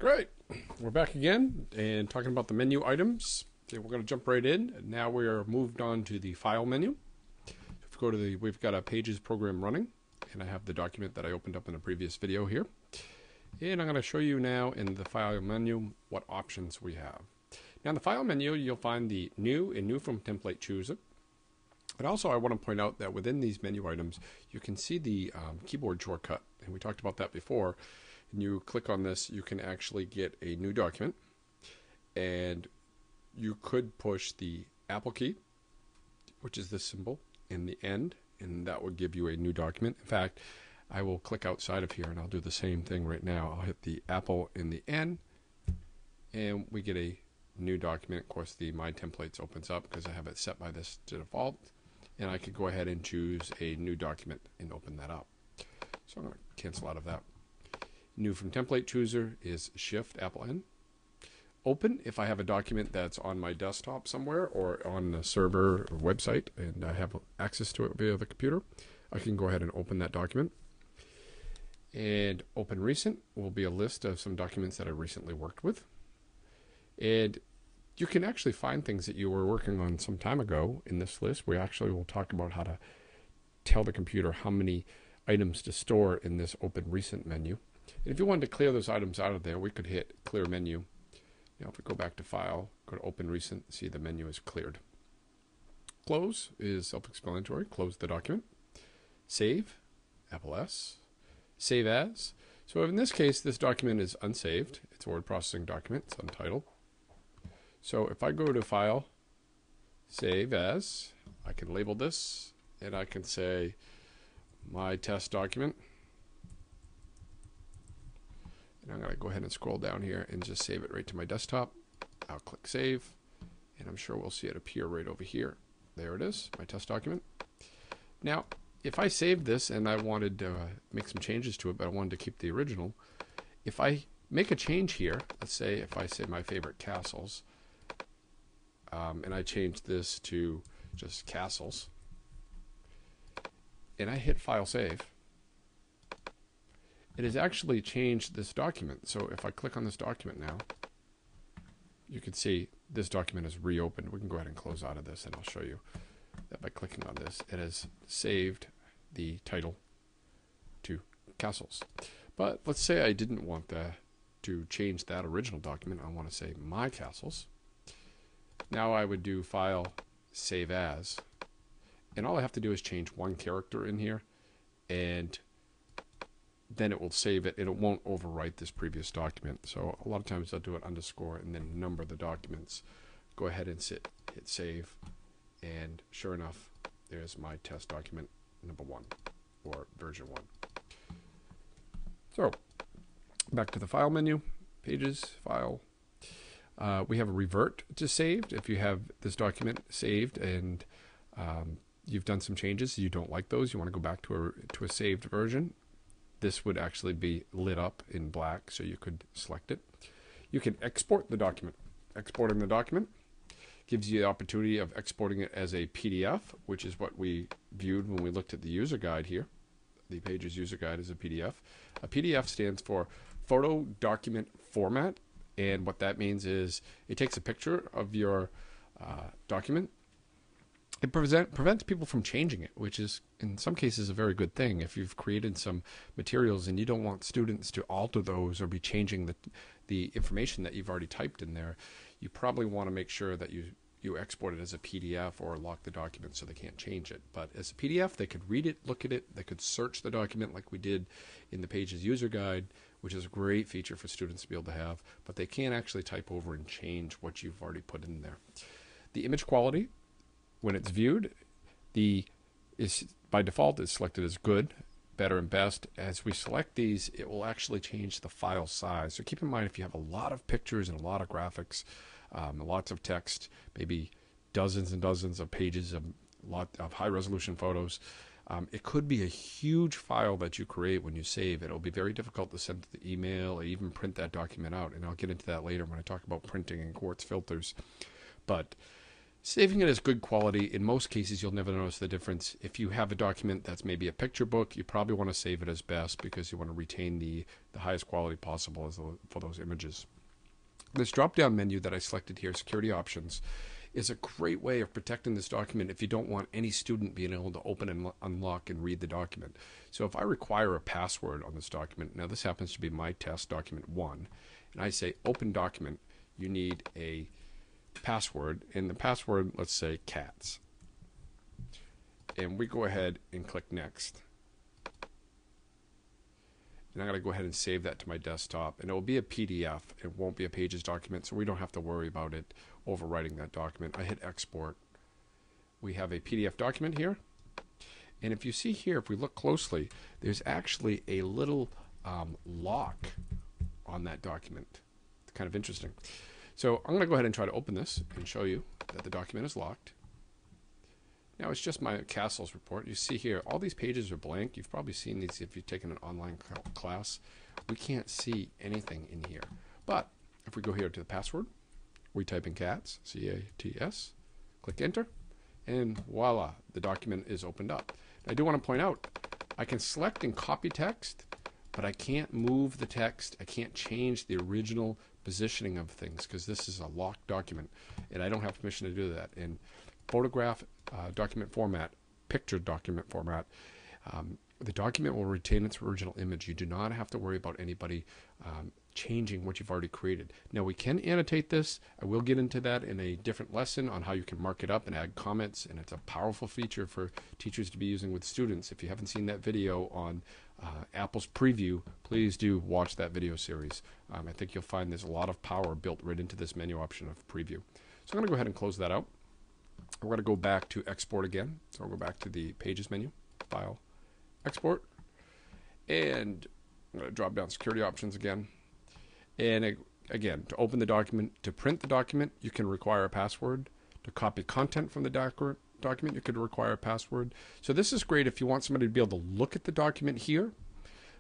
Great. We're back again and talking about the menu items. Okay, we're going to jump right in. Now we are moved on to the file menu. If we go to we've got a Pages program running, and I have the document that I opened up in a previous video here. And I'm going to show you now in the file menu what options we have. Now in the file menu, you'll find the new and new from template chooser. But also I want to point out that within these menu items, you can see the keyboard shortcut. And we talked about that before. And you click on this, you can actually get a new document. And you could push the Apple key, which is this symbol, in the end. And that would give you a new document. In fact, I will click outside of here and I'll do the same thing right now. I'll hit the Apple in the N and we get a new document. Of course, the My Templates opens up because I have it set by this to default. And I could go ahead and choose a new document and open that up. So I'm going to cancel out of that. New from template chooser is Shift Apple N. Open if I have a document that's on my desktop somewhere or on a server or website and I have access to it via the computer. I can go ahead and open that document. And Open Recent will be a list of some documents that I recently worked with. And you can actually find things that you were working on some time ago in this list. We actually will talk about how to tell the computer how many items to store in this Open Recent menu. And if you wanted to clear those items out of there, we could hit Clear Menu. Now if we go back to File, go to Open Recent, see the menu is cleared. Close is self-explanatory. Close the document. Save, Apple S. Save As. So in this case, this document is unsaved. It's a word processing document. It's untitled. So if I go to File, Save As, I can label this, and I can say My Test Document. And I'm going to go ahead and scroll down here and just save it right to my desktop. I'll click Save, and I'm sure we'll see it appear right over here. There it is, my test document. Now, if I saved this and I wanted to make some changes to it, but I wanted to keep the original, if I make a change here, let's say if I say my favorite castles, and I change this to just castles, and I hit File Save, it has actually changed this document. So if I click on this document now, you can see this document is reopened. We can go ahead and close out of this, and I'll show you that by clicking on this, it has saved the title to castles. But let's say I didn't want to change that original document. I want to say My Castles. Now I would do File, Save As, and all I have to do is change one character in here, and then it will save it, and it won't overwrite this previous document. So a lot of times I'll do an underscore and then number the documents. Go ahead and hit save, and sure enough, there's my test document number 1, or version 1. So back to the file menu, Pages, File. We have a revert to saved. If you have this document saved and you've done some changes, you don't like those, you want to go back to a saved version, this would actually be lit up in black, so you could select it. You can export the document. Exporting the document gives you the opportunity of exporting it as a PDF, which is what we viewed when we looked at the user guide here. The Pages user guide is a PDF. A PDF stands for Photo Document Format, and what that means is it takes a picture of your document. It prevents people from changing it, which is in some cases a very good thing. If you've created some materials and you don't want students to alter those or be changing the information that you've already typed in there, you probably want to make sure that you export it as a PDF or lock the document so they can't change it. But as a PDF, they could read it, look at it, they could search the document like we did in the Pages user guide, which is a great feature for students to be able to have, but they can't actually type over and change what you've already put in there. The image quality, when it's viewed, by default is selected as good, better, and best. As we select these, it will actually change the file size. So keep in mind, if you have a lot of pictures and a lot of graphics, lots of text, maybe dozens and dozens of pages, a lot of high-resolution photos, it could be a huge file that you create when you save. It'll be very difficult to send to the email or even print that document out. And I'll get into that later when I talk about printing and quartz filters. But Saving it as good quality, in most cases you'll never notice the difference. If you have a document that's maybe a picture book, you probably want to save it as best because you want to retain the highest quality possible for those images. This drop-down menu that I selected here, Security Options, is a great way of protecting this document if you don't want any student being able to open and unlock and read the document. So if I require a password on this document, now this happens to be my test document 1, and I say open document, you need a password, and the password, let's say cats, and we go ahead and click next, and I'm going to go ahead and save that to my desktop, and it will be a PDF. It won't be a Pages document, so we don't have to worry about it overwriting that document. I hit export. We have a PDF document here, and if you see here, if we look closely, there's actually a little lock on that document. It's kind of interesting. So I'm going to go ahead and try to open this and show you that the document is locked. Now it's just my Castles report. You see here, all these pages are blank. You've probably seen these if you've taken an online class. We can't see anything in here. But if we go here to the password, we type in cats, C-A-T-S, click enter, and voila, the document is opened up. I do want to point out, I can select and copy text, but I can't move the text. I can't change the original positioning of things because this is a locked document and I don't have permission to do that. In photograph document format, picture document format, the document will retain its original image. You do not have to worry about anybody changing what you've already created. Now we can annotate this. I will get into that in a different lesson on how you can mark it up and add comments, and it's a powerful feature for teachers to be using with students. If you haven't seen that video on Apple's preview, please do watch that video series. I think you'll find there's a lot of power built right into this menu option of preview. So I'm going to go ahead and close that out. We're going to go back to export again. So I'll go back to the Pages menu, File, Export, and I'm going to drop down Security Options again. And again, to open the document, to print the document, you can require a password. To copy content from the document, you could require a password. So this is great if you want somebody to be able to look at the document here,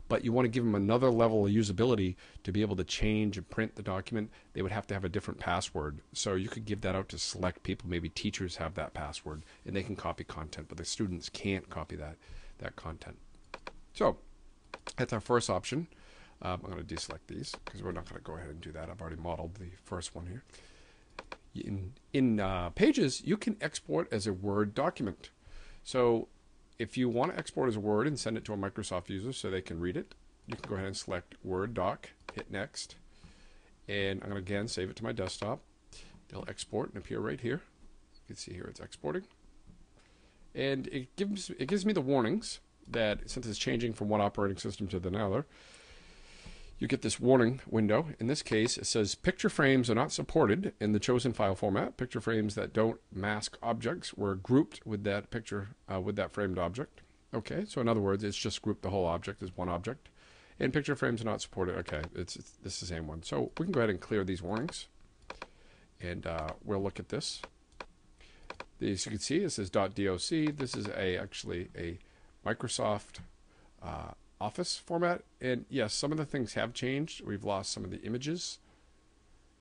but you want to give them another level of usability to be able to change and print the document. They would have to have a different password. So you could give that out to select people. Maybe teachers have that password and they can copy content, but the students can't copy that content. So that's our first option. I'm going to deselect these because we're not going to go ahead and do that. I've already modeled the first one here. In Pages, you can export as a Word document. So if you want to export as a Word and send it to a Microsoft user so they can read it, you can go ahead and select Word Doc, hit Next, and I'm going to again save it to my desktop. It'll export and appear right here. You can see here it's exporting. And it gives me the warnings that since it's changing from one operating system to another, you get this warning window. In this case, it says picture frames are not supported in the chosen file format. Picture frames that don't mask objects were grouped with that picture, with that framed object. Okay, so in other words, it's just grouped the whole object as one object. And picture frames are not supported. Okay, this is the same one. So we can go ahead and clear these warnings. And we'll look at this. As you can see, it says .doc. This is actually a Microsoft Office format, and yes, some of the things have changed. We've lost some of the images,